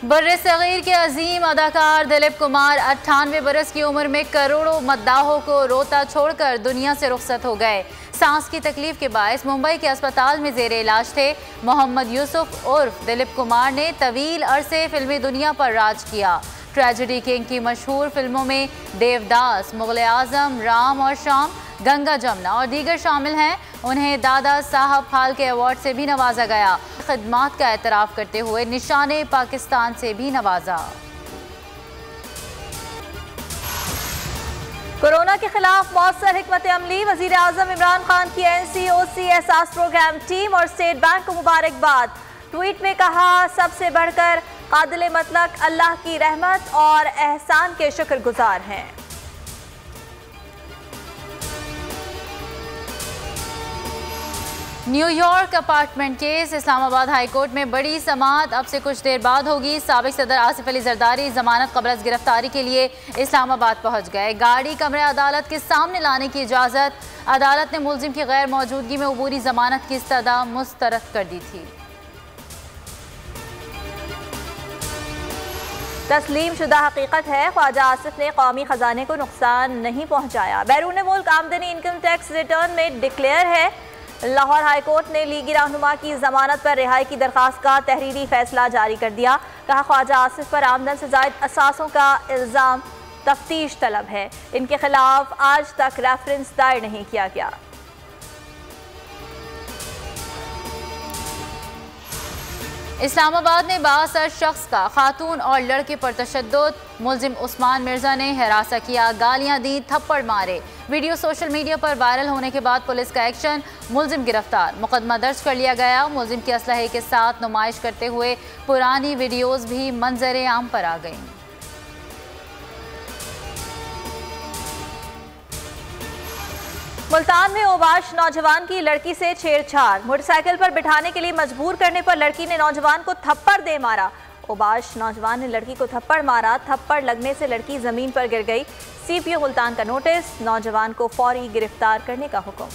बर्रे-सगीर के अजीम अदाकार दिलीप कुमार 98 बरस की उम्र में करोड़ों मद्दाहों को रोता छोड़कर दुनिया से रुखसत हो गए। सांस की तकलीफ के बायस मुंबई के अस्पताल में जेर इलाज थे। मोहम्मद यूसुफ उर्फ दिलीप कुमार ने तवील अरसे फिल्मी दुनिया पर राज किया। ट्रेजेडी किंग की मशहूर फिल्मों में देवदास, मुगल आजम, राम और शाम, गंगा जमुना और दीगर शामिल हैं। उन्हें दादा साहब फाल्के अवार्ड से भी नवाजा गया। खिदमात का एतराफ़ करते हुए निशाने पाकिस्तान से भी नवाजा। कोरोना के खिलाफ मौसर हिकमत अमली, वज़ीर आज़म इमरान खान की NCOC एहसास प्रोग्राम टीम और स्टेट बैंक को मुबारकबाद। ट्वीट में कहा, सबसे बढ़कर कादिल मतलब अल्लाह की रहमत और एहसान के शुक्रगुजार हैं। New York apartment case, Islamabad high court में बड़ी समाअत अब से कुछ देर बाद होगी। साबिक सदर आसिफ अली जरदारी जमानत कबल अज़ गिरफ्तारी के लिए इस्लामाबाद पहुंच गए। गाड़ी कमरे अदालत के सामने लाने की इजाज़त। अदालत ने मुलजिम की गैर मौजूदगी में अबूरी जमानत की इस्तदा मुस्तरद कर दी थी। तस्लीम शुदा हकीकत है, ख्वाजा आसिफ ने कौमी खजाने को नुकसान नहीं पहुंचाया। बैरून मुल्क आमदनी इनकम टैक्स रिटर्न में डिक्लेयर है। लाहौर हाई कोर्ट ने लीगी रहनुमा की जमानत पर रिहाई की दरख्वास्त का तहरीरी फैसला जारी कर दिया। कहा, ख्वाजा आसिफ पर आमदन से जायद असासों का इल्ज़ाम तफ्तीश तलब है। इनके खिलाफ आज तक रेफरेंस दायर नहीं किया गया। इस्लामाबाद में बासर शख्स का खातून और लड़के पर तशद्दुद। मुलजिम उस्मान मिर्जा ने हिरासा किया, गालियां दी, थप्पड़ मारे। वीडियो सोशल मीडिया पर वायरल होने के बाद पुलिस का एक्शन, मुलजिम गिरफ्तार, मुकदमा दर्ज कर लिया गया। मुलजिम की असलहे के साथ नुमाइश करते हुए पुरानी वीडियोज भी मंजर आम पर आ गईं। मुल्तान में ओबाश नौजवान की लड़की से छेड़छाड़, मोटरसाइकिल पर बिठाने के लिए मजबूर करने पर लड़की ने नौजवान को थप्पड़ दे मारा। ओबाश नौजवान ने लड़की को थप्पड़ मारा, थप्पड़ लगने से लड़की जमीन पर गिर गई। CPO मुल्तान का नोटिस, नौजवान को फौरी गिरफ्तार करने का हुक्म।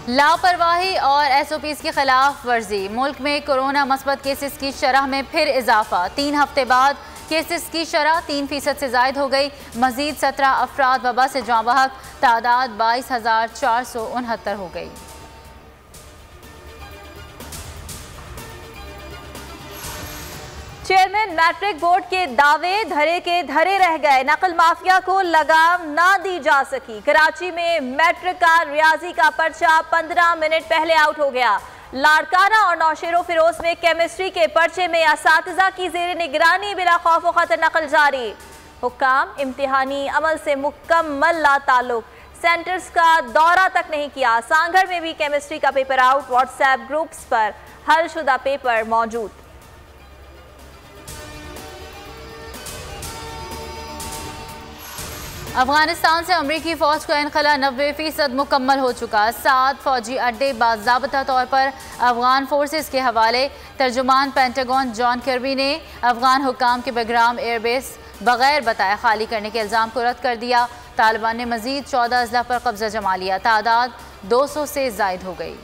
लापरवाही और SOPs की खिलाफ वर्जी। मुल्क में कोरोना मस्बत केसेस की शरह में फिर इजाफा। 3 हफ्ते बाद केसेस की शरह 3% से जायद हो गई। मजीद 17 अफराद वबा से जाँ बहक, तादाद 22,469 हो गई। चेयरमैन मैट्रिक बोर्ड के दावे धरे के धरे रह गए। नकल माफिया को लगाम ना दी जा सकी। कराची में मैट्रिक का रियाजी का पर्चा 15 मिनट पहले आउट हो गया। लाड़काना और नौशेरो फिरोज में केमिस्ट्री के पर्चे में असातिज़ा की जेर निगरानी बिला खौफ व खतर नकल जारी। हुक्काम इम्तिहानी अमल से मुकम्मल ला ताल्लुक, सेंटर्स का दौरा तक नहीं किया। सांघर में भी केमिस्ट्री का पेपर आउट, व्हाट्सएप ग्रुप्स पर हल शुदा पेपर मौजूद। अफगानिस्तान से अमरीकी फ़ौज का इनखला 90% मुकम्मल हो चुका। 7 फ़ौजी अड्डे बाज़ाब्ता तौर पर अफगान फोर्सेस के हवाले। तर्जुमान पेंटागन जॉन कर्बी ने अफगान हुक्काम के बगराम एयरबेस बगैर बताए खाली करने के इल्ज़ाम को रद्द कर दिया। तालिबान ने मज़ीद 14 अजला पर कब्जा जमा लिया। तादाद 200 से ज़ायद हो गई।